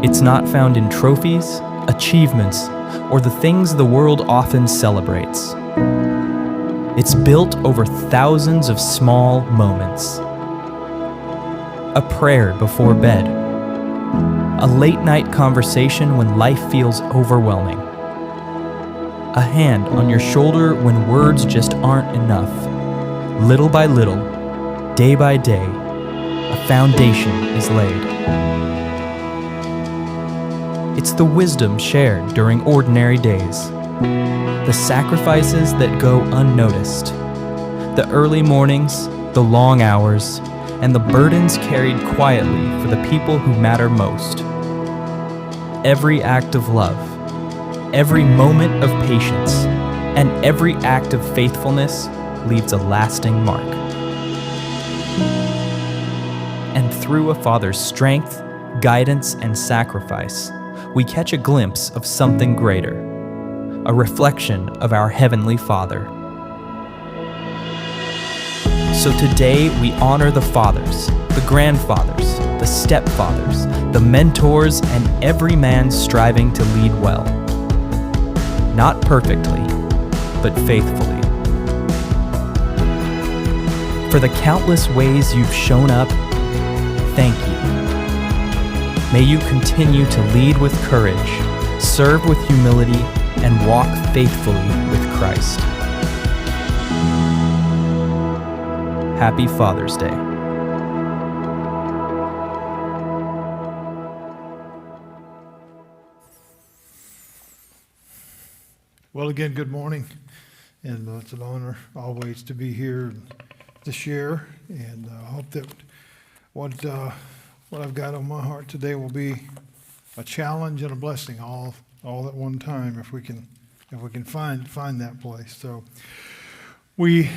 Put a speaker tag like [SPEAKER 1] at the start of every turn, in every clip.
[SPEAKER 1] It's not found in trophies, achievements, or the things the world often celebrates. It's built over thousands of small moments. A prayer before bed. A late-night conversation when life feels overwhelming. A hand on your shoulder when words just aren't enough. Little by little, day by day, a foundation is laid. It's the wisdom shared during ordinary days. The sacrifices that go unnoticed. The early mornings, the long hours, and the burdens carried quietly for the people who matter most. Every act of love, every moment of patience, and every act of faithfulness leaves a lasting mark. And through a father's strength, guidance, and sacrifice, we catch a glimpse of something greater, a reflection of our Heavenly Father. So today we honor the fathers, the grandfathers, the stepfathers, the mentors, and every man striving to lead well. Not perfectly, but faithfully. For the countless ways you've shown up, thank you. May you continue to lead with courage, serve with humility, and walk faithfully with Christ. Happy Father's Day.
[SPEAKER 2] Well, again, good morning, and it's an honor always to be here to share, and I hope that what I've got on my heart today will be a challenge and a blessing all at one time, if we can find that place. So we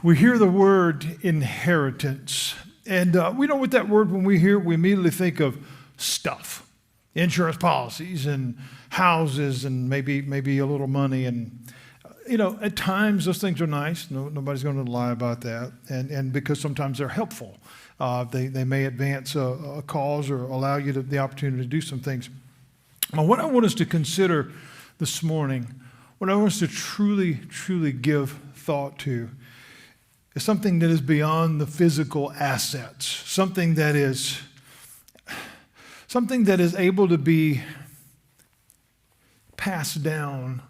[SPEAKER 2] hear the word inheritance, and we know what that word, when we hear it, we immediately think of stuff, insurance policies and houses and maybe a little money. And at times those things are nice. Nobody's going to lie about that, and because sometimes they're helpful. They may advance a cause or allow you the opportunity to do some things. Now, what I want us to consider this morning, what I want us to truly give thought to, is something that is beyond the physical assets, something that is able to be passed down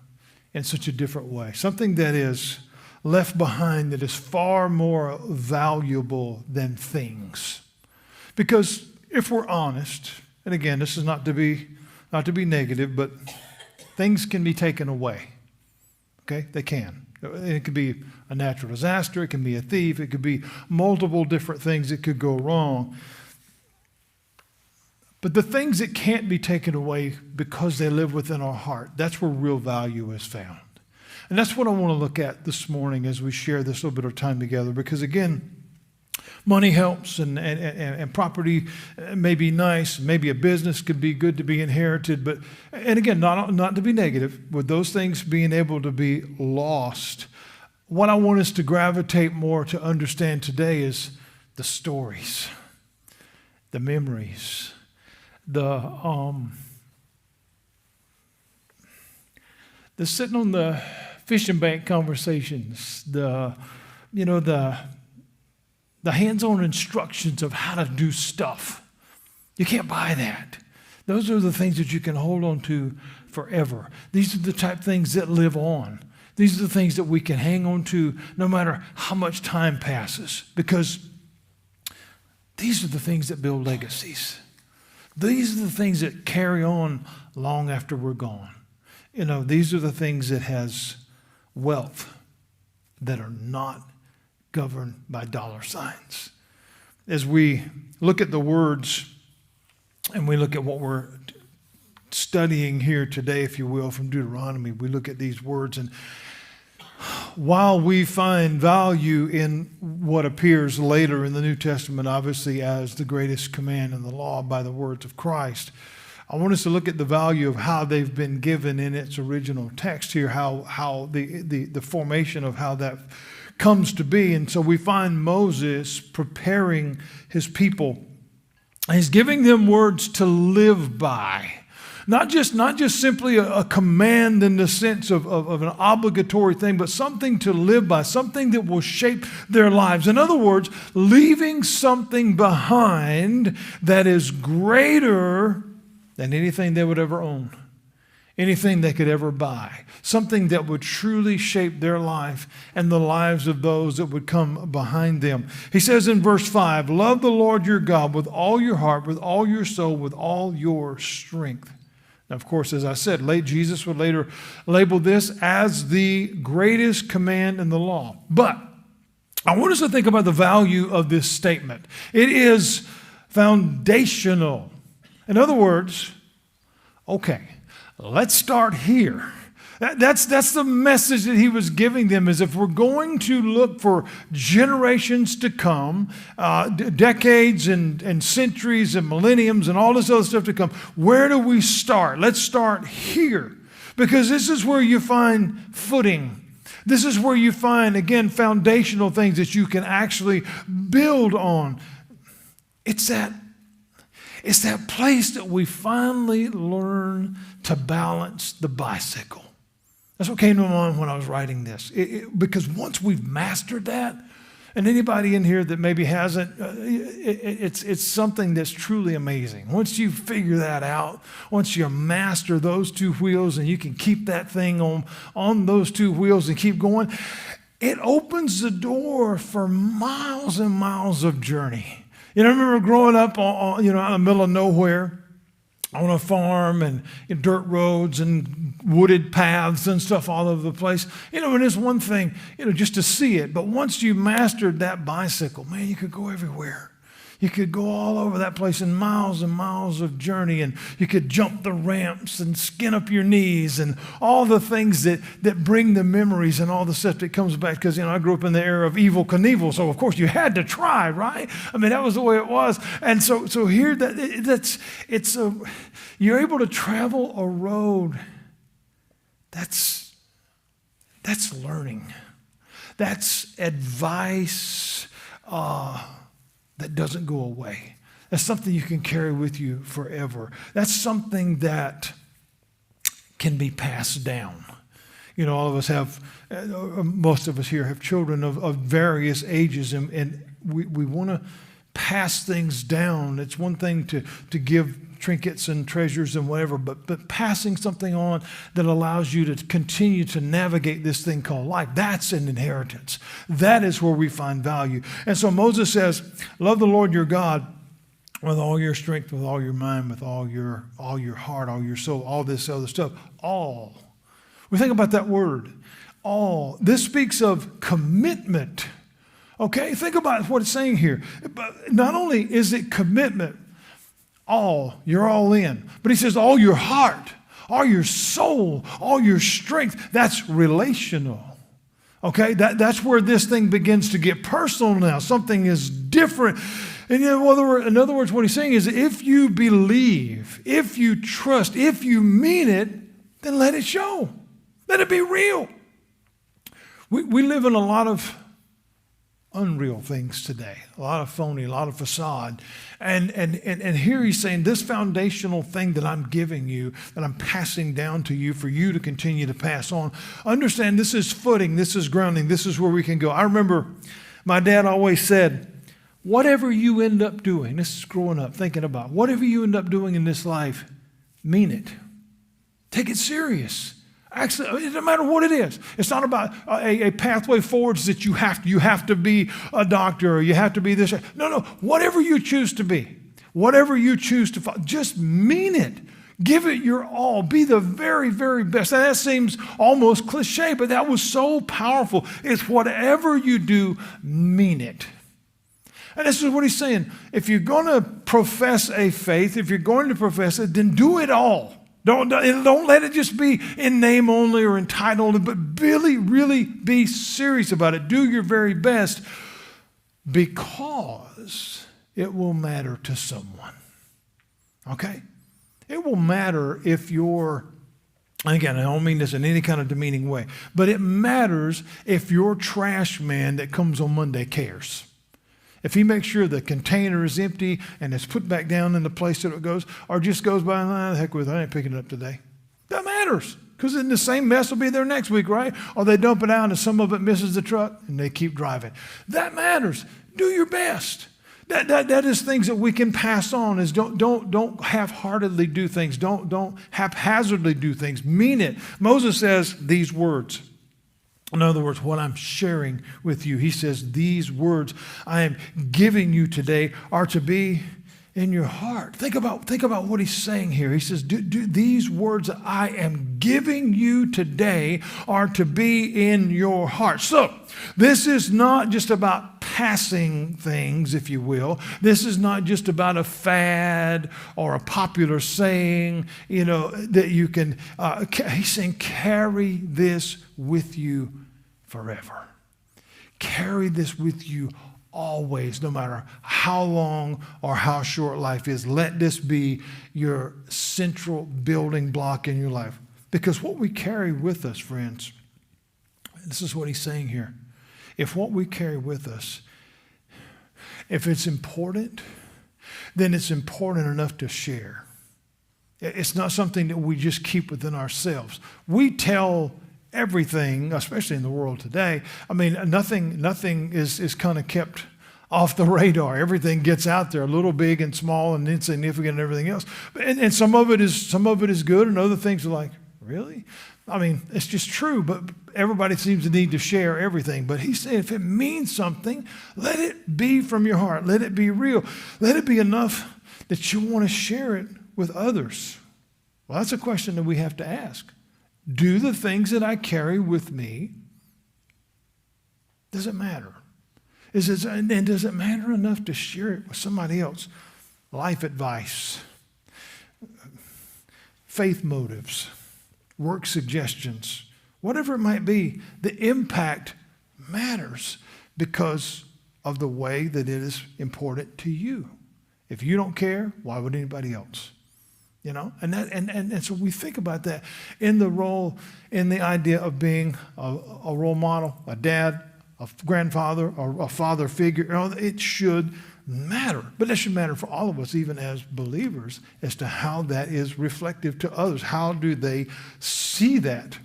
[SPEAKER 2] in such a different way, something that is left behind that is far more valuable than things. Because if we're honest, and again, this is not to be negative, but things can be taken away. Okay? They can. It could be a natural disaster, it can be a thief, it could be multiple different things that could go wrong. But the things that can't be taken away because they live within our heart, that's where real value is found. And that's what I want to look at this morning as we share this little bit of time together. Because again, money helps, and property may be nice. Maybe a business could be good to be inherited. And again, not to be negative, with those things being able to be lost, what I want us to gravitate more to understand today is the stories, the memories, the sitting on the fishing bank conversations, the hands-on instructions of how to do stuff. You can't buy that. Those are the things that you can hold on to forever. These are the type of things that live on. These are the things that we can hang on to no matter how much time passes, because these are the things that build legacies. These are the things that carry on long after we're gone. These are the things that has wealth that are not governed by dollar signs. As we look at the words and we look at what we're studying here today, if you will, from Deuteronomy, we look at these words, and while we find value in what appears later in the New Testament, obviously as the greatest command in the law by the words of Christ, I want us to look at the value of how they've been given in its original text here, how the formation of how that comes to be. And so we find Moses preparing his people He's giving them words to live by. Not just simply a command in the sense of an obligatory thing, but something to live by, something that will shape their lives. In other words, leaving something behind that is greater than anything they would ever own, anything they could ever buy, something that would truly shape their life and the lives of those that would come behind them. He says in verse 5, love the Lord your God with all your heart, with all your soul, with all your strength. Now, of course, as I said, Jesus would later label this as the greatest command in the law. But I want us to think about the value of this statement. It is foundational. In other words, okay, let's start here. That's the message that he was giving them, is if we're going to look for generations to come, decades and centuries and millenniums and all this other stuff to come, where do we start? Let's start here, because this is where you find footing. This is where you find, again, foundational things that you can actually build on. It's that place that we finally learn to balance the bicycle. That's what came to my mind when I was writing this. Because once we've mastered that, and anybody in here that maybe hasn't, it's something that's truly amazing. Once you figure that out, once you master those two wheels and you can keep that thing on those two wheels and keep going, it opens the door for miles and miles of journey. I remember growing up out in the middle of nowhere, on a farm and in dirt roads and wooded paths and stuff all over the place. And it's one thing, just to see it. But once you mastered that bicycle, man, you could go everywhere. You could go all over that place in miles and miles of journey, and you could jump the ramps and skin up your knees and all the things that bring the memories and all the stuff that comes back. Because, I grew up in the era of Evel Knievel, so of course you had to try, right? I mean, that was the way it was. And so here you're able to travel a road that's learning. That's advice that doesn't go away. That's something you can carry with you forever. That's something that can be passed down. All of us have, most of us here have children of various ages, and we want to pass things down. It's one thing to give trinkets and treasures and whatever, but passing something on that allows you to continue to navigate this thing called life, that's an inheritance. That is where we find value. And so Moses says, love the Lord your God with all your strength, with all your mind, with all your heart, all your soul, all this other stuff. All. We think about that word, all. This speaks of commitment. Okay, think about what it's saying here. But not only is it commitment, you're all in. But he says all your heart, all your soul, all your strength, that's relational. Okay, that's where this thing begins to get personal now. Something is different. And in other words, what he's saying is if you believe, if you trust, if you mean it, then let it show. Let it be real. We live in a lot of unreal things today, a lot of phony, a lot of facade. And here he's saying this foundational thing that I'm giving you, that I'm passing down to you for you to continue to pass on. Understand this is footing, this is grounding, this is where we can go. I remember my dad always said, whatever you end up doing, this is growing up, thinking about, whatever you end up doing in this life, mean it. Take it serious. Actually, it doesn't matter what it is. It's not about a pathway forwards that you have to be a doctor or you have to be this. No. Whatever you choose to be, whatever you choose to follow, just mean it. Give it your all. Be the very, very best. And that seems almost cliche, but that was so powerful. It's whatever you do, mean it. And this is what he's saying. If you're going to profess a faith, if you're going to profess it, then do it all. Don't let it just be in name only or in title only, but really, really be serious about it. Do your very best because it will matter to someone. Okay? It will matter if you're, again, I don't mean this in any kind of demeaning way, but it matters if your trash man that comes on Monday cares. If he makes sure the container is empty and it's put back down in the place that it goes, or just goes by, the heck with it, I ain't picking it up today. That matters, because then the same mess will be there next week, right? Or they dump it out and some of it misses the truck and they keep driving. That matters. Do your best. That is things that we can pass on. Is don't half-heartedly do things. Don't haphazardly do things. Mean it. Moses says these words. In other words, what I'm sharing with you, he says, these words I am giving you today are to be in your heart. Think about what he's saying here. He says, these words that I am giving you today are to be in your heart. So this is not just about passing things, if you will. This is not just about a fad or a popular saying, that you can, he's saying, carry this with you forever. Carry this with you always, no matter how long or how short life is. Let this be your central building block in your life. Because what we carry with us, friends, this is what he's saying here. If what we carry with us, if it's important, then it's important enough to share. It's not something that we just keep within ourselves. We tell everything, especially in the world today. I mean, nothing is kind of kept off the radar. Everything gets out there, little, big, and small, and insignificant, and everything else. And some of it is good, and other things are like, really? I mean, it's just true, but everybody seems to need to share everything. But he's saying if it means something, let it be from your heart. Let it be real. Let it be enough that you want to share it with others. Well, that's a question that we have to ask. Do the things that I carry with me, does it matter? And does it matter enough to share it with somebody else? Life advice, faith motives, work suggestions, whatever it might be, the impact matters because of the way that it is important to you. If you don't care, why would anybody else? And so we think about that in the idea of being a role model, a dad, a grandfather, or a father figure. It should matter. But that should matter for all of us, even as believers, as to how that is reflective to others. How do they see that?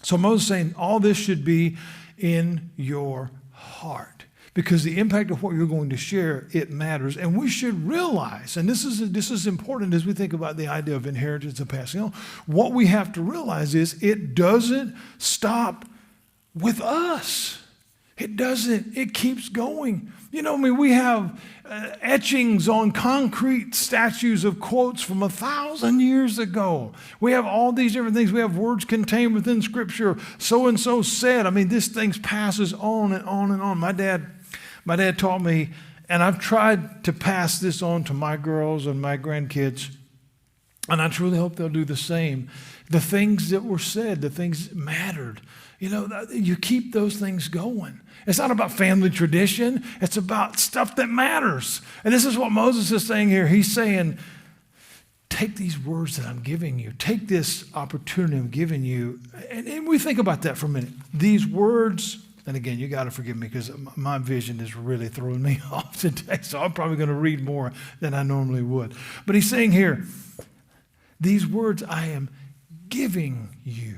[SPEAKER 2] So Moses is saying all this should be in your heart. Because the impact of what you're going to share, it matters. And we should realize, and this is important as we think about the idea of inheritance and passing on, what we have to realize is it doesn't stop with us. It doesn't. It keeps going. We have etchings on concrete statues of quotes from 1,000 years ago. We have all these different things. We have words contained within Scripture. So-and-so said. This thing passes on and on and on. My dad taught me, and I've tried to pass this on to my girls and my grandkids, and I truly hope they'll do the same. The things that were said, the things that mattered, you keep those things going. It's not about family tradition. It's about stuff that matters. And this is what Moses is saying here. He's saying, take these words that I'm giving you. Take this opportunity I'm giving you. And we think about that for a minute. These words, and again, you got to forgive me because my vision is really throwing me off today. So I'm probably going to read more than I normally would. But he's saying here, these words I am giving you.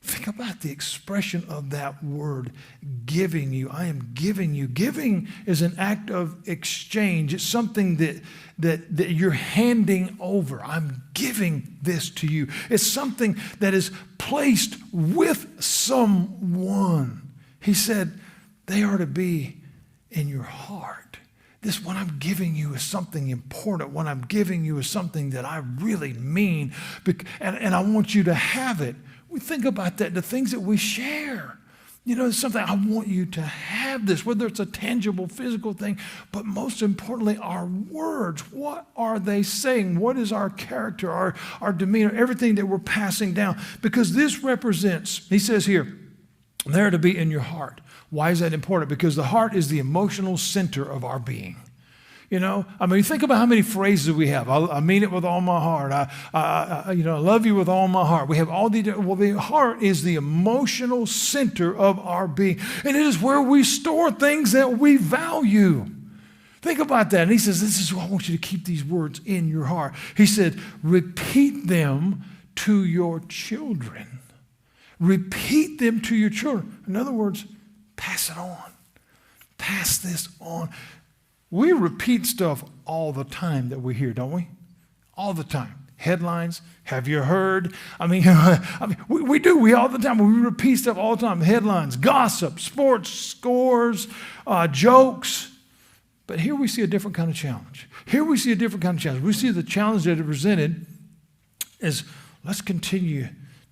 [SPEAKER 2] Think about the expression of that word, giving you. I am giving you. Giving is an act of exchange. It's something that you're handing over. I'm giving this to you. It's something that is placed with someone. He said, they are to be in your heart. This, what I'm giving you is something important. What I'm giving you is something that I really mean. And I want you to have it. We think about that, the things that we share. It's something I want you to have this, whether it's a tangible, physical thing, but most importantly, our words. What are they saying? What is our character, our demeanor, everything that we're passing down? Because this represents, he says here, they're to be in your heart. Why is that important? Because the heart is the emotional center of our being. You know, I mean, think about how many phrases we have. I mean it with all my heart. I love you with all my heart. We have all the heart is the emotional center of our being. And it is where we store things that we value. Think about that. And he says, this is why I want you to keep these words in your heart. He said, repeat them to your children. Repeat them to your children. In other words, pass it on. Pass this on. We repeat stuff all the time that we hear, don't we? All the time. Headlines, have you heard? I mean, we do. We all the time. We repeat stuff all the time. Headlines, gossip, sports scores, jokes. But here we see a different kind of challenge. Here we see a different kind of challenge. We see the challenge that is presented is let's continue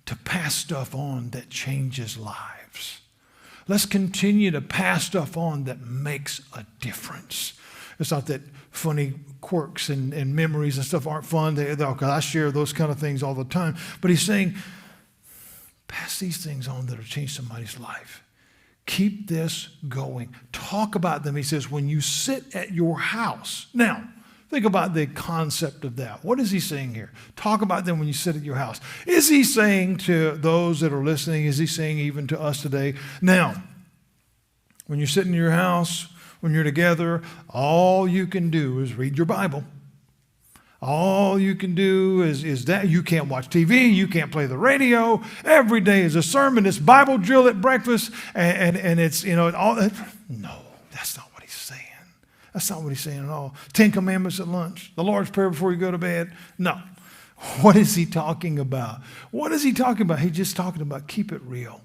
[SPEAKER 2] to pass stuff on that changes lives. Let's continue to pass stuff on that makes a difference. It's not that funny quirks and memories and stuff aren't fun. Because I share those kind of things all the time. But he's saying, pass these things on that'll change somebody's life. Keep this going. Talk about them, he says, when you sit at your house. Now, think about the concept of that. What is he saying here? Talk about them when you sit at your house. Is he saying to those that are listening, is he saying even to us today, now, when you're sitting in your house, when you're together, all you can do is read your Bible. All you can do is that. You can't watch TV. You can't play the radio. Every day is a sermon. It's Bible drill at breakfast. And it's, all. No, that's not what he's saying. That's not what he's saying at all. 10 Commandments at lunch. The Lord's Prayer before you go to bed. No. What is he talking about? What is he talking about? He's just talking about keep it real.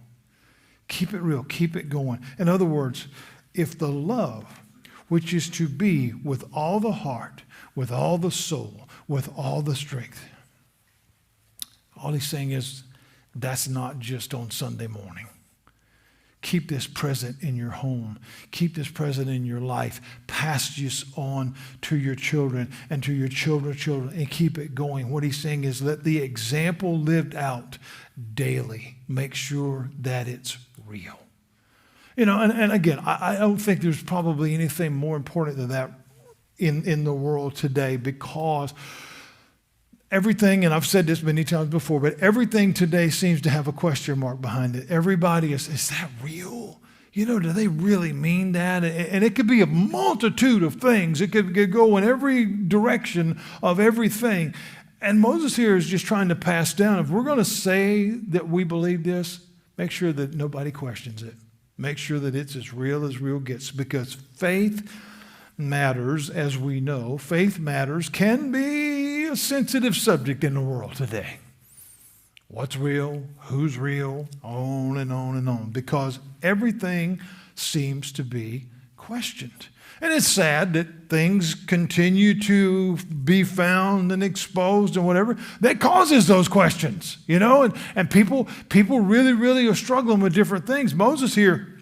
[SPEAKER 2] Keep it real. Keep it going. In other words, if the love, which is to be with all the heart, with all the soul, with all the strength, all he's saying is that's not just on Sunday morning. Keep this present in your home. Keep this present in your life. Pass this on to your children and to your children's children and keep it going. What he's saying is let the example lived out daily make sure that it's real. And again, I don't think there's probably anything more important than that in the world today, because everything, and I've said this many times before, but everything today seems to have a question mark behind it. Everybody is that real? Do they really mean that? And it could be a multitude of things. It could go in every direction of everything. And Moses here is just trying to pass down. If we're going to say that we believe this, make sure that nobody questions it. Make sure that it's as real gets, because faith matters, as we know. Faith matters, can be a sensitive subject in the world today. What's real? Who's real? On and on and on. Because everything seems to be questioned. And it's sad that things continue to be found and exposed and whatever that causes those questions, and people really are struggling with different things. Moses here,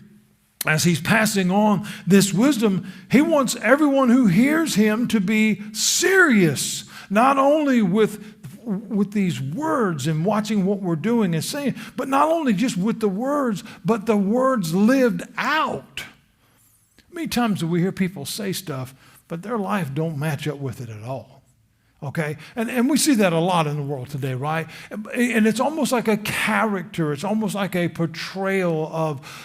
[SPEAKER 2] as he's passing on this wisdom, he wants everyone who hears him to be serious, not only with these words and watching what we're doing and saying, but not only just with the words, but the words lived out. Many times we hear people say stuff, but their life don't match up with it at all. Okay? And we see that a lot in the world today, right? And it's almost like a character. It's almost like a portrayal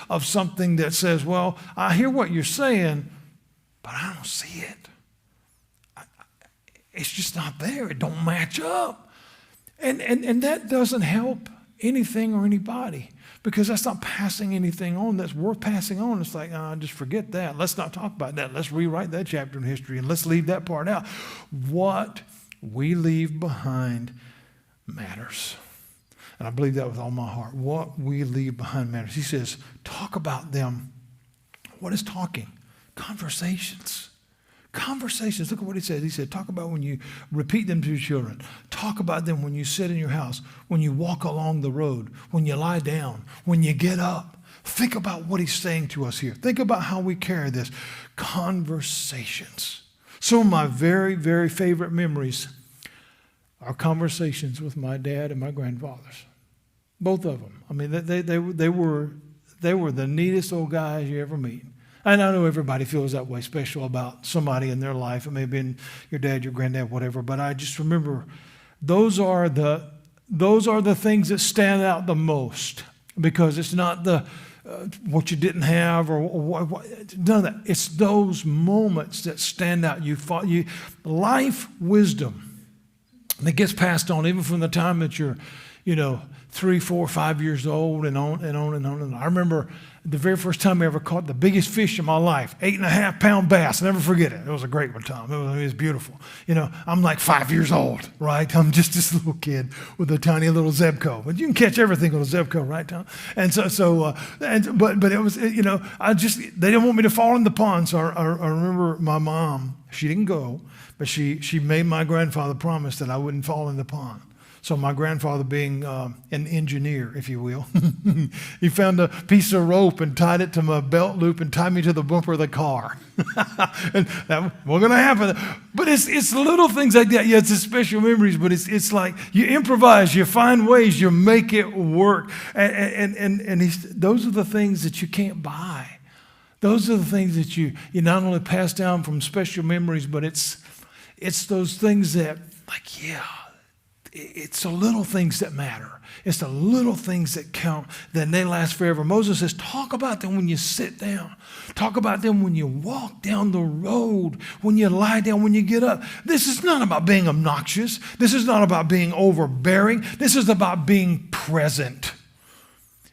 [SPEAKER 2] of something that says, well, I hear what you're saying, but I don't see it. It's just not there. It don't match up. And that doesn't help anything or anybody, because that's not passing anything on that's worth passing on. It's like, just forget that. Let's not talk about that. Let's rewrite that chapter in history and let's leave that part out. What we leave behind matters. And I believe that with all my heart. What we leave behind matters. He says, talk about them. What is talking? Conversations. Conversations. Look at what he says. He said, talk about when you repeat them to your children. Talk about them when you sit in your house, when you walk along the road, when you lie down, when you get up. Think about what he's saying to us here. Think about how we carry this. Conversations. Some of my very, very favorite memories are conversations with my dad and my grandfathers. Both of them. I mean, they were the neatest old guys you ever meet. And I know everybody feels that way, special about somebody in their life. It may have been your dad, your granddad, whatever. But I just remember those are the things that stand out the most, because it's not what you didn't have or what, none of that. It's those moments that stand out. Life wisdom that gets passed on even from the time that you're, 3, 4, 5 years old and on and on and on. And I remember the very first time I ever caught the biggest fish in my life, 8.5-pound bass. I'll never forget it. It was a great one, Tom. It was beautiful. I'm like 5 years old, right? I'm just this little kid with a tiny little Zebco. But you can catch everything with a Zebco, right, Tom? And but it was, they didn't want me to fall in the pond. So I remember my mom, she didn't go, but she made my grandfather promise that I wouldn't fall in the pond. So my grandfather, being an engineer, if you will, he found a piece of rope and tied it to my belt loop and tied me to the bumper of the car. And that wasn't going to happen. But it's little things like that. Yeah, it's special memories, but it's like you improvise, you find ways, you make it work. And those are the things that you can't buy. Those are the things that you not only pass down from special memories, but it's those things that, it's the little things that matter. It's the little things that count, that they last forever. Moses says, talk about them when you sit down. Talk about them when you walk down the road, when you lie down, when you get up. This is not about being obnoxious. This is not about being overbearing. This is about being present.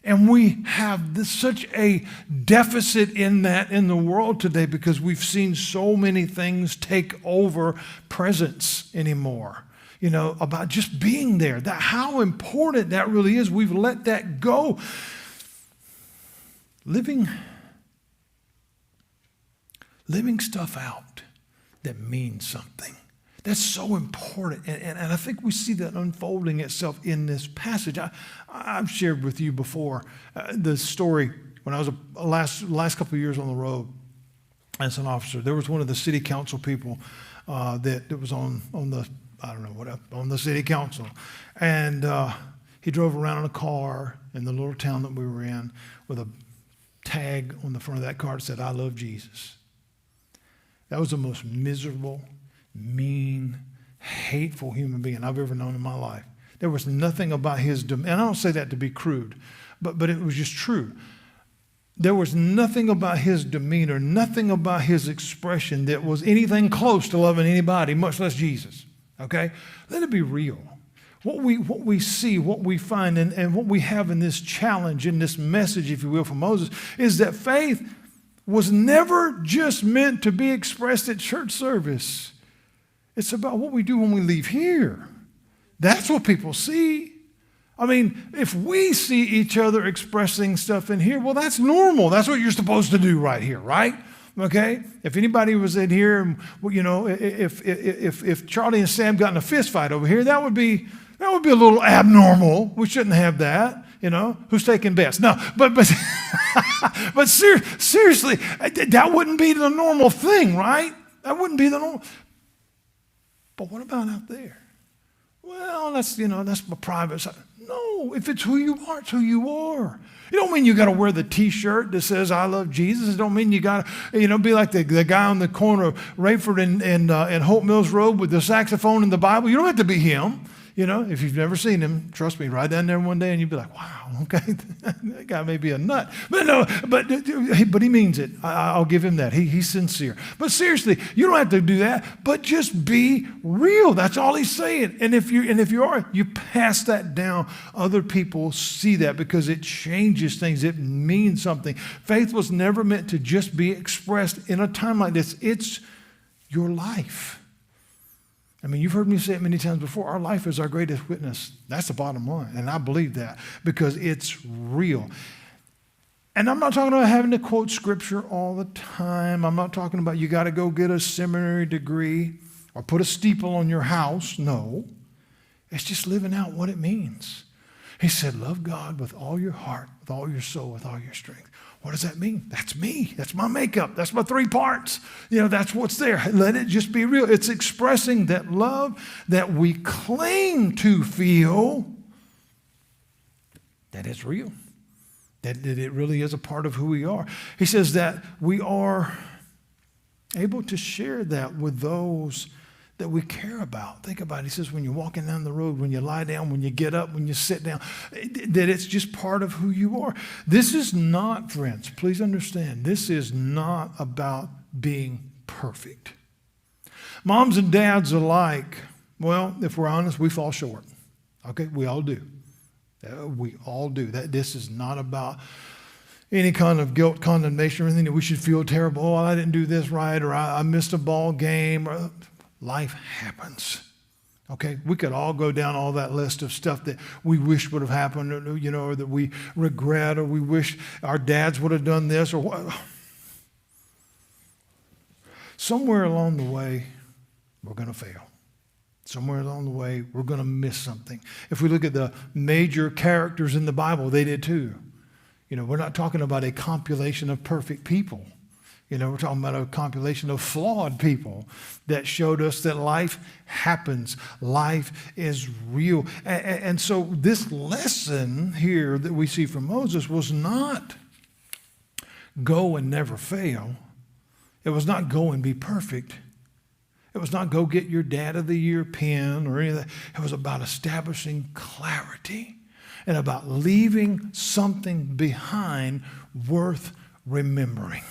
[SPEAKER 2] And we have such a deficit in that in the world today, because we've seen so many things take over presence anymore. About just being there, that how important that really is. We've let that go. Living stuff out that means something. That's so important. And I think we see that unfolding itself in this passage. I've shared with you before the story when I was last couple of years on the road as an officer. There was one of the city council people that was on the city council. And he drove around in a car in the little town that we were in with a tag on the front of that car that said, "I love Jesus." That was the most miserable, mean, hateful human being I've ever known in my life. There was nothing about his demeanor, and I don't say that to be crude, but it was just true. There was nothing about his demeanor, nothing about his expression that was anything close to loving anybody, much less Jesus. Okay? Let it be real. What we see, what we find, and what we have in this challenge, in this message, if you will, from Moses, is that faith was never just meant to be expressed at church service. It's about what we do when we leave here. That's what people see. I mean, if we see each other expressing stuff in here, well, that's normal. That's what you're supposed to do right here, right? Okay? If anybody was in here, if Charlie and Sam got in a fist fight over here, that would be a little abnormal. We shouldn't have that. Who's taking bets? No, but seriously, that wouldn't be the normal thing, right? That wouldn't be the normal. But what about out there? Well, that's my private side. No, if it's who you are, it's who you are. It don't mean you got to wear the T-shirt that says "I love Jesus." It don't mean you got to, be like the guy on the corner of Rayford and Hope Mills Road with the saxophone and the Bible. You don't have to be him. If you've never seen him, trust me, ride down there one day and you'd be like, wow, okay, that guy may be a nut. But no, but he means it. I'll give him that. He's sincere. But seriously, you don't have to do that, but just be real. That's all he's saying. And if you are, you pass that down. Other people see that because it changes things. It means something. Faith was never meant to just be expressed in a time like this. It's your life. I mean, you've heard me say it many times before. Our life is our greatest witness. That's the bottom line. And I believe that because it's real. And I'm not talking about having to quote scripture all the time. I'm not talking about you got to go get a seminary degree or put a steeple on your house. No. It's just living out what it means. He said, love God with all your heart, with all your soul, with all your strength. What does that mean? That's me. That's my makeup. That's my 3 parts. That's what's there. Let it just be real. It's expressing that love that we claim to feel that is real. that it really is a part of who we are. He says that we are able to share that with those that we care about. Think about it. He says when you're walking down the road, when you lie down, when you get up, when you sit down, that it's just part of who you are. This is not, friends, please understand, this is not about being perfect. Moms and dads alike, well, if we're honest, we fall short. Okay, we all do. We all do. This is not about any kind of guilt, condemnation, or anything that we should feel terrible. Oh, I didn't do this right, or I missed a ball game. Or, life happens. Okay, we could all go down all that list of stuff that we wish would have happened, or that we regret, or we wish our dads would have done this, or what. Somewhere along the way, we're going to fail. Somewhere along the way, we're going to miss something. If we look at the major characters in the Bible, they did too. We're not talking about a compilation of perfect people. We're talking about a compilation of flawed people that showed us that life happens. Life is real. And so this lesson here that we see from Moses was not go and never fail. It was not go and be perfect. It was not go get your Dad of the Year pin or anything. It was about establishing clarity and about leaving something behind worth remembering.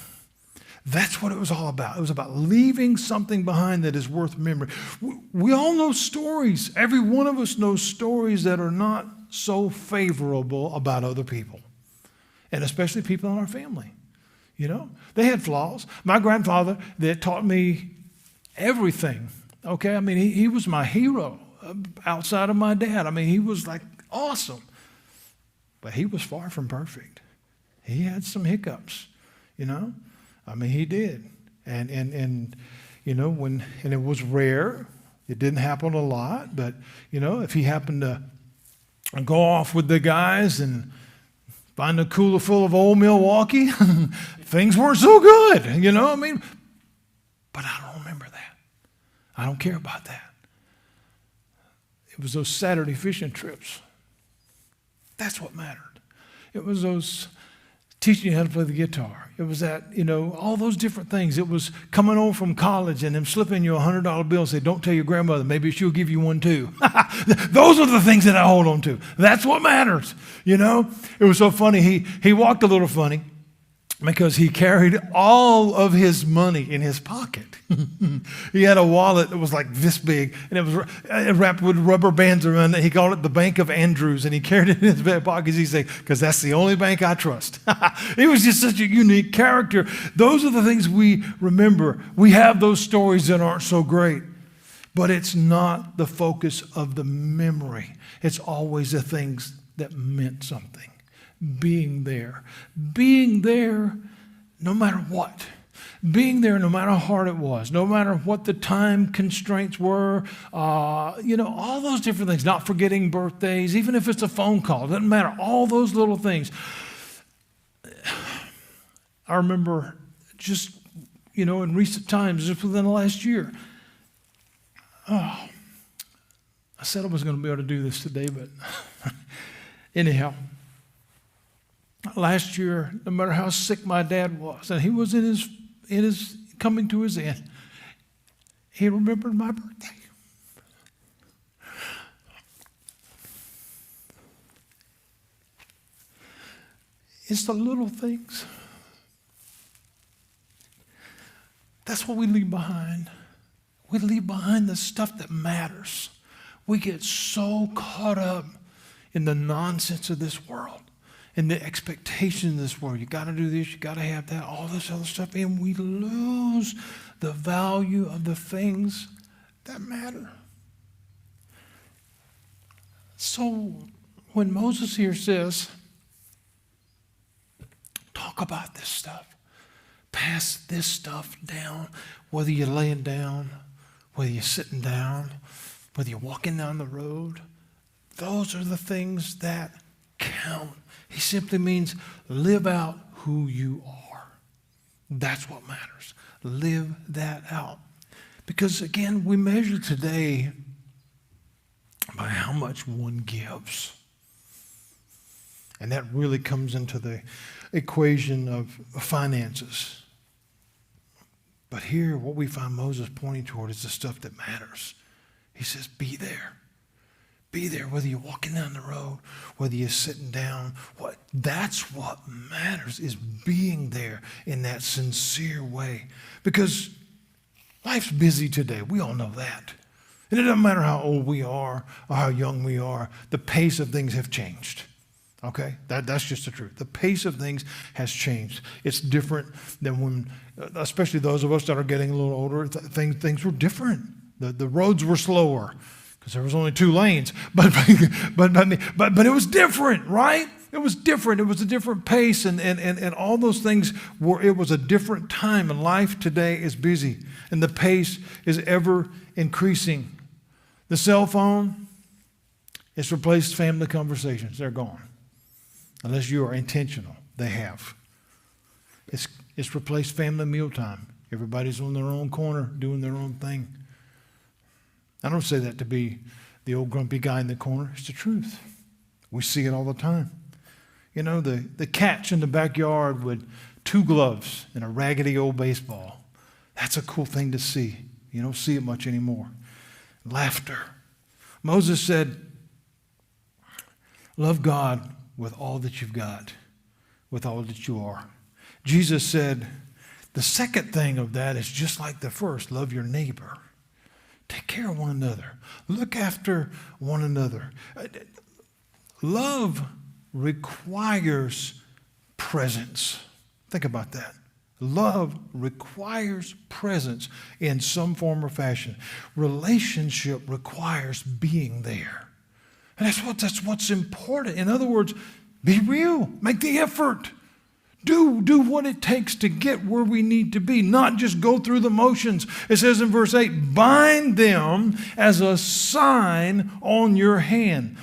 [SPEAKER 2] That's what it was all about. It was about leaving something behind that is worth remembering. We all know stories. Every one of us knows stories that are not so favorable about other people, and especially people in our family. They had flaws. My grandfather that taught me everything. Okay, I mean, he was my hero outside of my dad. I mean, he was like awesome, but he was far from perfect. He had some hiccups, I mean, he did. And when it was rare, it didn't happen a lot, but, if he happened to go off with the guys and find a cooler full of old Milwaukee, things weren't so good, I mean, but I don't remember that. I don't care about that. It was those Saturday fishing trips. That's what mattered. It was those teaching you how to play the guitar. It was that, all those different things. It was coming home from college and them slipping you a $100 bill and say, don't tell your grandmother, maybe she'll give you one too. Those are the things that I hold on to. That's what matters, It was so funny. He walked a little funny because he carried all of his money in his pocket. He had a wallet that was like this big, and it was wrapped with rubber bands around it. He called it the Bank of Andrews, and he carried it in his back pockets. He said, because that's the only bank I trust. He was just such a unique character. Those are the things we remember. We have those stories that aren't so great, but it's not the focus of the memory. It's always the things that meant something. Being there no matter what. Being there no matter how hard it was, no matter what the time constraints were, all those different things, not forgetting birthdays, even if it's a phone call, it doesn't matter, all those little things. I remember just, in recent times, just within the last year, I said I was going to be able to do this today, but anyhow, last year, no matter how sick my dad was, and he was in his coming to his end, he remembered my birthday. It's the little things. That's what we leave behind. We leave behind the stuff that matters. We get so caught up in the nonsense of this world, in the expectation of this world. You got to do this, you got to have that, all this other stuff, and we lose the value of the things that matter. So when Moses here says, talk about this stuff, pass this stuff down, whether you're laying down, whether you're sitting down, whether you're walking down the road, those are the things that count. He simply means live out who you are. That's what matters. Live that out. Because again, we measure today by how much one gives. And that really comes into the equation of finances. But here, what we find Moses pointing toward is the stuff that matters. He says, be there. Be there, whether you're walking down the road, whether you're sitting down. That's what matters, is being there in that sincere way. Because life's busy today. We all know that. And it doesn't matter how old we are or how young we are. The pace of things have changed. Okay? That's just the truth. The pace of things has changed. It's different than when, especially those of us that are getting a little older, things were different. The roads were slower because there was only 2 lanes. But it was different, right? It was different. It was a different pace, and all those things it was a different time. And life today is busy, and the pace is ever increasing. The cell phone, it's replaced family conversations. They're gone. Unless you are intentional, they have. It's replaced family mealtime. Everybody's on their own corner doing their own thing. I don't say that to be the old grumpy guy in the corner. It's the truth. We see it all the time. You know, the catch in the backyard with 2 gloves and a raggedy old baseball. That's a cool thing to see. You don't see it much anymore. Laughter. Moses said, love God with all that you've got, with all that you are. Jesus said, the second thing of that is just like the first, love your neighbor. Take care of one another. Look after one another. Love requires presence. Think about that. Love requires presence in some form or fashion. Relationship requires being there. And that's what's important. In other words, be real. Make the effort. Do what it takes to get where we need to be, not just go through the motions. It says in verse 8, bind them as a sign on your hand.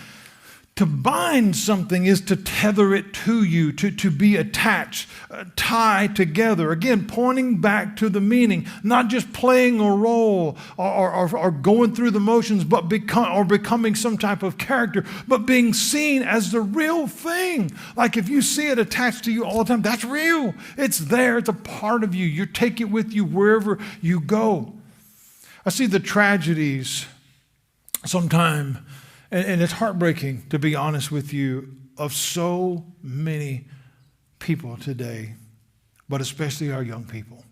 [SPEAKER 2] To bind something is to tether it to you, to be attached, tie together. Again, pointing back to the meaning, not just playing a role or going through the motions, but becoming some type of character, but being seen as the real thing. Like if you see it attached to you all the time, that's real. It's there. It's a part of you. You take it with you wherever you go. I see the tragedies sometimes. And it's heartbreaking, to be honest with you, of so many people today, but especially our young people.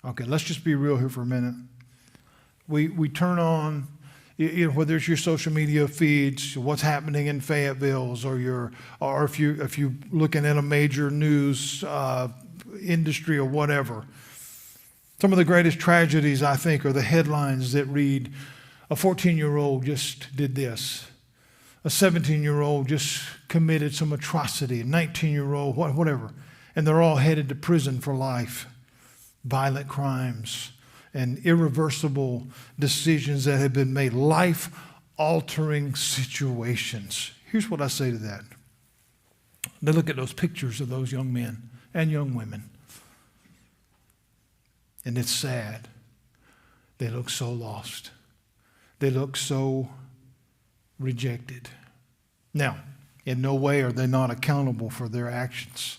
[SPEAKER 2] Okay, let's just be real here for a minute. We turn on, whether it's your social media feeds, what's happening in Fayetteville, or if you're looking at a major news industry or whatever. Some of the greatest tragedies, I think, are the headlines that read, a 14-year-old just did this. A 17-year-old just committed some atrocity. A 19-year-old, whatever. And they're all headed to prison for life. Violent crimes and irreversible decisions that have been made. Life-altering situations. Here's what I say to that. They look at those pictures of those young men and young women. And it's sad. They look so lost. They look so rejected. Now, in no way are they not accountable for their actions.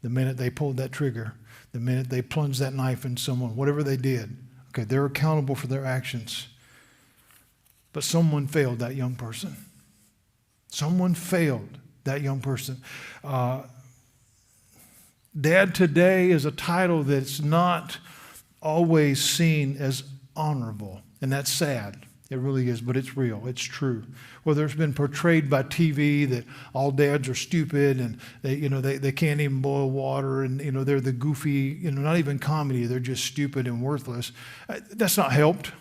[SPEAKER 2] The minute they pulled that trigger, the minute they plunged that knife in someone, whatever they did, okay, they're accountable for their actions. But someone failed that young person. Someone failed that young person. Dad today is a title that's not always seen as honorable, and that's sad. It really is, but it's real. It's true. Whether it's been portrayed by TV that all dads are stupid and they can't even boil water and they're the goofy, not even comedy, they're just stupid and worthless. That's not helped.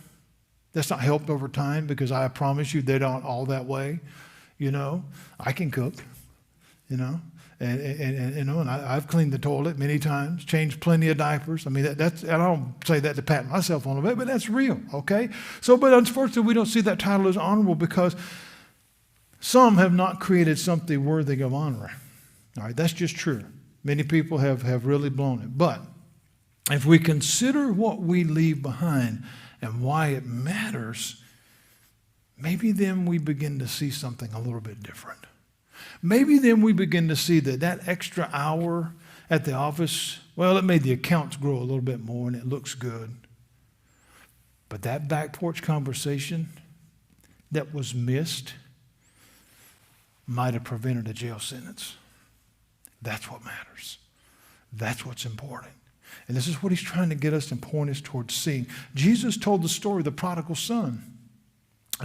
[SPEAKER 2] That's not helped over time, because I promise you they're not all that way. I can cook, and I've cleaned the toilet many times, changed plenty of diapers. I mean, that's, and I don't say that to pat myself on the back, but that's real, okay? So, but unfortunately, we don't see that title as honorable because some have not created something worthy of honor. All right, that's just true. Many people have really blown it. But if we consider what we leave behind and why it matters, maybe then we begin to see something a little bit different. maybe then we begin to see that extra hour at the office, well, it made the accounts grow a little bit more and it looks good. But that back porch conversation that was missed might have prevented a jail sentence. That's what matters. That's what's important. And this is what he's trying to get us and point us towards seeing. Jesus told the story of the prodigal son.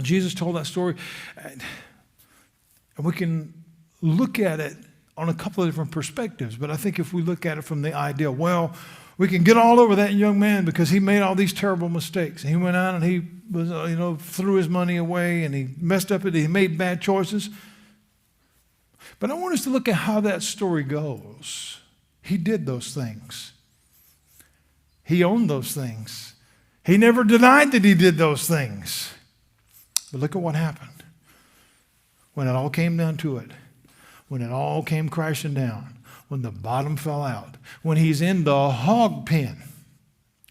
[SPEAKER 2] Jesus told that story, and we can look at it on a couple of different perspectives. But I think if we look at it from the idea, well, we can get all over that young man because he made all these terrible mistakes. And he went out and he was, threw his money away and he messed up it. He made bad choices. But I want us to look at how that story goes. He did those things. He owned those things. He never denied that he did those things. But look at what happened. When it all came down to it, when it all came crashing down, when the bottom fell out, when he's in the hog pen,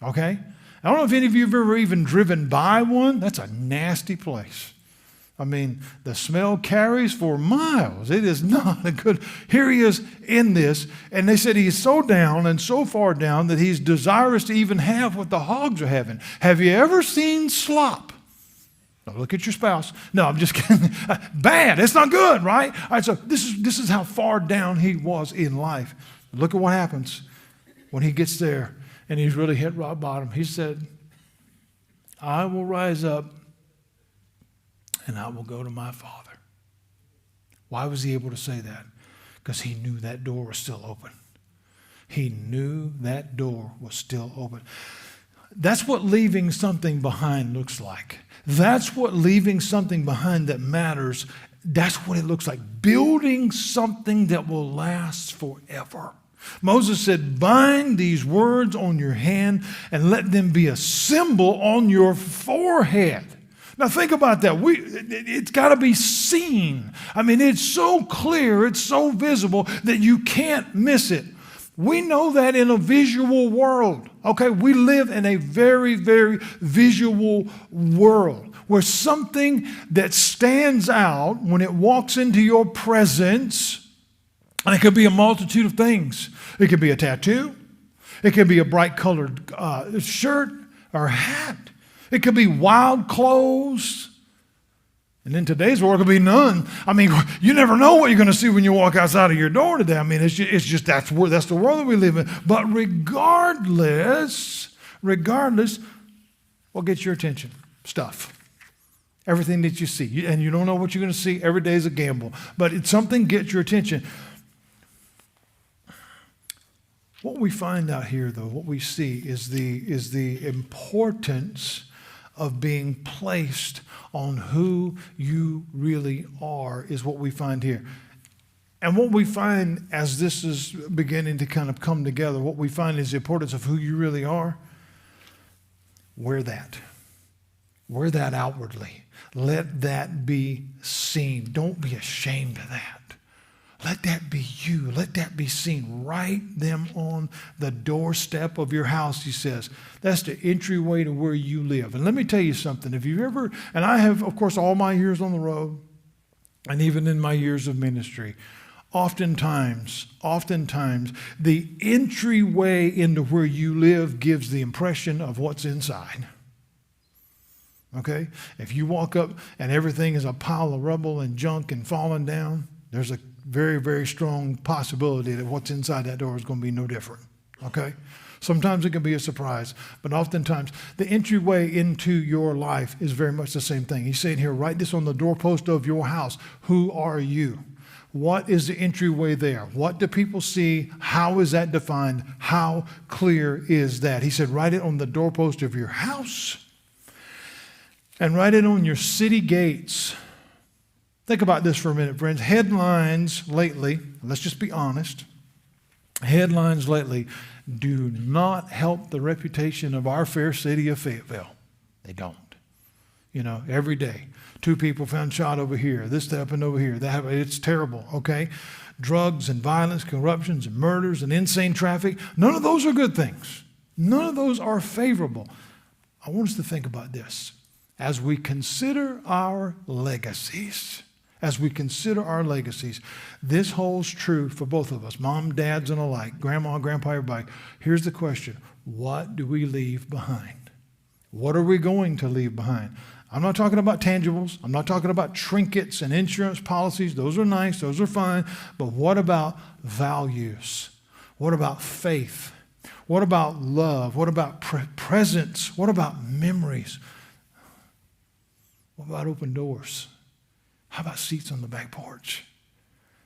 [SPEAKER 2] okay? I don't know if any of you have ever even driven by one. That's a nasty place. I mean, the smell carries for miles. It is not a good. Here he is in this, and they said he's so down and so far down that he's desirous to even have what the hogs are having. Have you ever seen slop? Now look at your spouse. No, I'm just kidding. Bad. It's not good, right? All right, so this is how far down he was in life. Look at what happens when he gets there and he's really hit rock bottom. He said, I will rise up and I will go to my Father. Why was he able to say that? Because he knew that door was still open. He knew that door was still open. That's what leaving something behind looks like. That's what leaving something behind that matters. That's what it looks like. Building something that will last forever. Moses said, bind these words on your hand and let them be a symbol on your forehead. Now think about that. It's got to be seen. I mean, it's so clear, it's so visible that you can't miss it. We know that in a visual world, okay? We live in a very, very visual world where something that stands out when it walks into your presence, and it could be a multitude of things. It could be a tattoo. It could be a bright colored shirt or hat. It could be wild clothes. And in today's world, it could be none. I mean, you never know what you're going to see when you walk outside of your door today. I mean, it's just that's the world that we live in. But regardless, what gets your attention? Stuff. Everything that you see. And you don't know what you're going to see. Every day is a gamble. But it's something gets your attention. What we find out here, though, what we see is the importance of being placed on who you really are is what we find here. And what we find as this is beginning to kind of come together, what we find is the importance of who you really are. Wear that. Wear that outwardly. Let that be seen. Don't be ashamed of that. Let that be you. Let that be seen. Write them on the doorstep of your house, he says. That's the entryway to where you live. And let me tell you something. If you've ever, and I have, of course, all my years on the road, and even in my years of ministry, oftentimes, the entryway into where you live gives the impression of what's inside. Okay? If you walk up and everything is a pile of rubble and junk and falling down, there's a very, very strong possibility that what's inside that door is going to be no different, okay? Sometimes it can be a surprise, but oftentimes the entryway into your life is very much the same thing. He's saying here, write this on the doorpost of your house. Who are you? What is the entryway there? What do people see? How is that defined? How clear is that? He said, write it on the doorpost of your house and write it on your city gates. Think about this for a minute, friends. Headlines lately, let's just be honest, headlines lately do not help the reputation of our fair city of Fayetteville. They don't. You know, every day, 2 people found shot over here, this happened over here, that happened. It's terrible, okay? Drugs and violence, corruptions and murders and insane traffic, none of those are good things. None of those are favorable. I want us to think about this. As we consider our legacies, as we consider our legacies, this holds true for both of us, mom, dads, and alike, grandma, grandpa, everybody. Here's the question. What do we leave behind? What are we going to leave behind? I'm not talking about tangibles. I'm not talking about trinkets and insurance policies. Those are nice. Those are fine. But what about values? What about faith? What about love? What about presence? What about memories? What about open doors? How about seats on the back porch?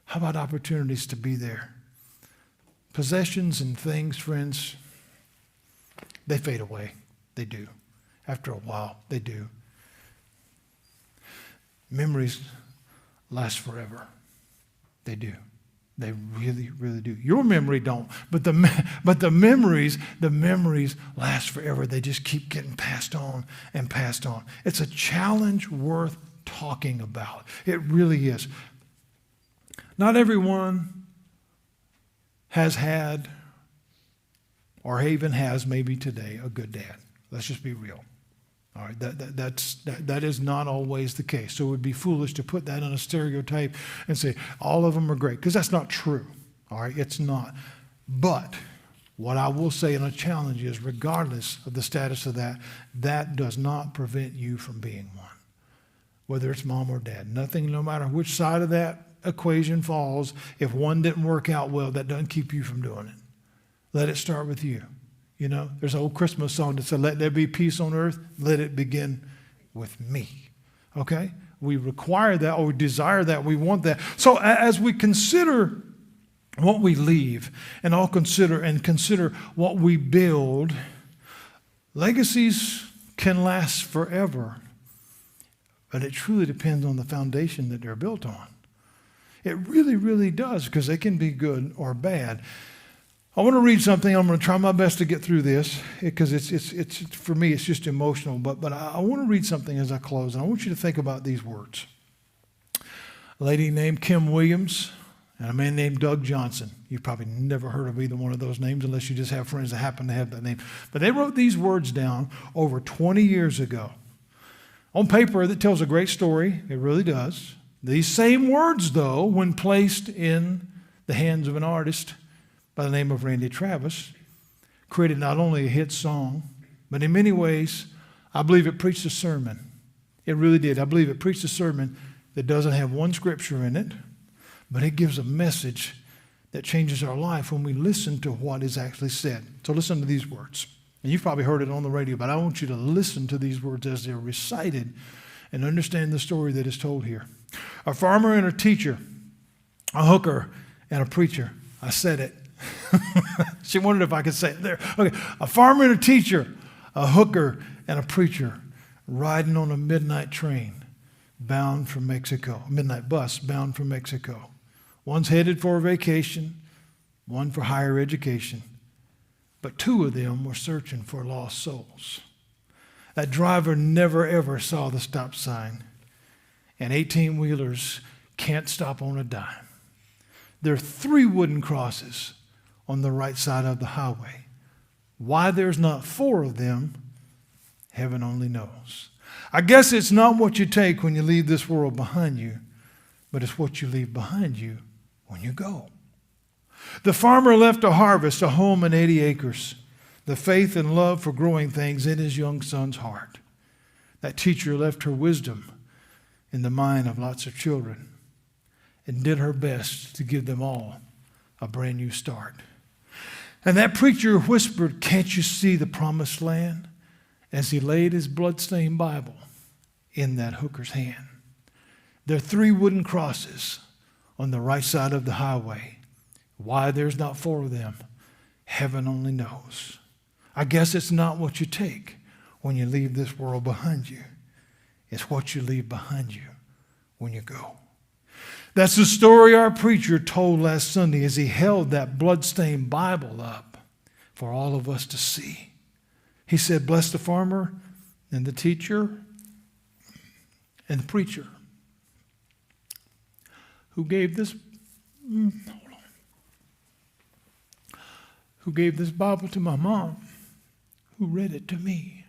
[SPEAKER 2] How about opportunities to be there? Possessions and things, friends, they fade away. They do. After a while, they do. Memories last forever. They do. They really, really do. Your memory don't, but the memories last forever. They just keep getting passed on and passed on. It's a challenge worth talking about. It really is. Not everyone has had, or even has maybe today, a good dad. Let's just be real. All right, that is not always the case. So it would be foolish to put that on a stereotype and say all of them are great, because that's not true. All right, it's not. But what I will say in a challenge is, regardless of the status of that, that does not prevent you from being one. Whether it's mom or dad, nothing, no matter which side of that equation falls, if one didn't work out well, that doesn't keep you from doing it. Let it start with you. You know, there's an old Christmas song that said, let there be peace on earth, let it begin with me. Okay? We require that, or we desire that, we want that. So as we consider what we leave, and all consider what we build, legacies can last forever, but it truly depends on the foundation that they're built on. It really, really does, because they can be good or bad. I want to read something. I'm going to try my best to get through this, because it's for me, it's just emotional. But I want to read something as I close, and I want you to think about these words. A lady named Kim Williams and a man named Doug Johnson. You've probably never heard of either one of those names unless you just have friends that happen to have that name. But they wrote these words down over 20 years ago on paper that tells a great story. It really does. These same words, though, when placed in the hands of an artist by the name of Randy Travis, created not only a hit song, but in many ways, I believe it preached a sermon. It really did. I believe it preached a sermon that doesn't have one scripture in it, but it gives a message that changes our life when we listen to what is actually said. So listen to these words. And you've probably heard it on the radio, but I want you to listen to these words as they're recited and understand the story that is told here. A farmer and a teacher, a hooker and a preacher. I said it. She wondered if I could say it there. Okay, a farmer and a teacher, a hooker and a preacher, riding on a midnight train bound for Mexico, midnight bus bound for Mexico. One's headed for a vacation, one for higher education, but two of them were searching for lost souls. That driver never ever saw the stop sign, and 18-wheelers can't stop on a dime. There are 3 wooden crosses on the right side of the highway. Why there's not 4 of them, heaven only knows. I guess it's not what you take when you leave this world behind you, but it's what you leave behind you when you go. The farmer left a harvest, a home and 80 acres, the faith and love for growing things in his young son's heart. That teacher left her wisdom in the mind of lots of children and did her best to give them all a brand new start. And that preacher whispered, "Can't you see the promised land?" as he laid his bloodstained Bible in that hooker's hand. There are 3 wooden crosses on the right side of the highway. Why there's not 4 of them, heaven only knows. I guess it's not what you take when you leave this world behind you. It's what you leave behind you when you go. That's the story our preacher told last Sunday as he held that bloodstained Bible up for all of us to see. He said, bless the farmer and the teacher and the preacher who gave this, who gave this Bible to my mom, who read it to me.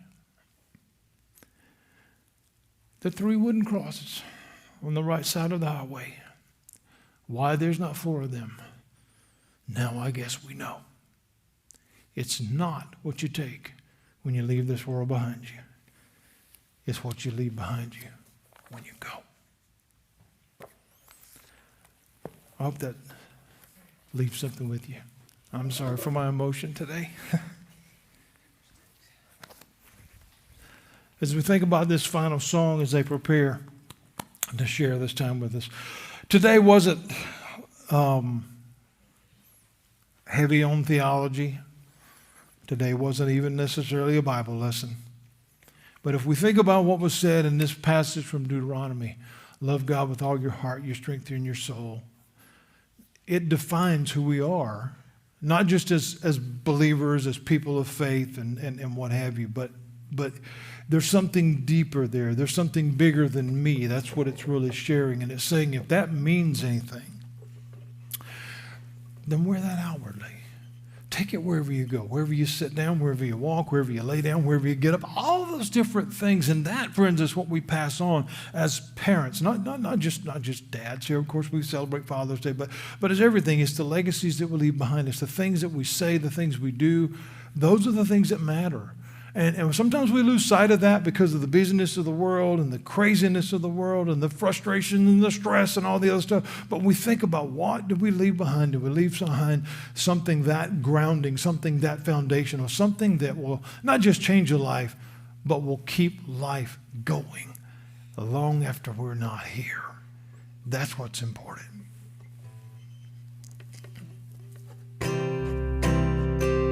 [SPEAKER 2] The 3 wooden crosses on the right side of the highway. Why there's not 4 of them, now I guess we know. It's not what you take when you leave this world behind you. It's what you leave behind you when you go. I hope that leaves something with you. I'm sorry for my emotion today. As we think about this final song, as they prepare to share this time with us, today wasn't heavy on theology. Today wasn't even necessarily a Bible lesson. But if we think about what was said in this passage from Deuteronomy, love God with all your heart, your strength, and your soul, it defines who we are, not just as believers, as people of faith and what have you, but there's something deeper there. There's something bigger than me. That's what it's really sharing. And it's saying if that means anything, then wear that outwardly. Take it wherever you go, wherever you sit down, wherever you walk, wherever you lay down, wherever you get up, all those different things. And that, friends, is what we pass on as parents, not just dads here. Of course, we celebrate Father's Day, but as everything, it's the legacies that we leave behind us, the things that we say, the things we do. Those are the things that matter. And sometimes we lose sight of that because of the busyness of the world and the craziness of the world and the frustration and the stress and all the other stuff. But we think about, what do we leave behind? Do we leave behind something that grounding, something that foundational, something that will not just change your life, but will keep life going long after we're not here? That's what's important.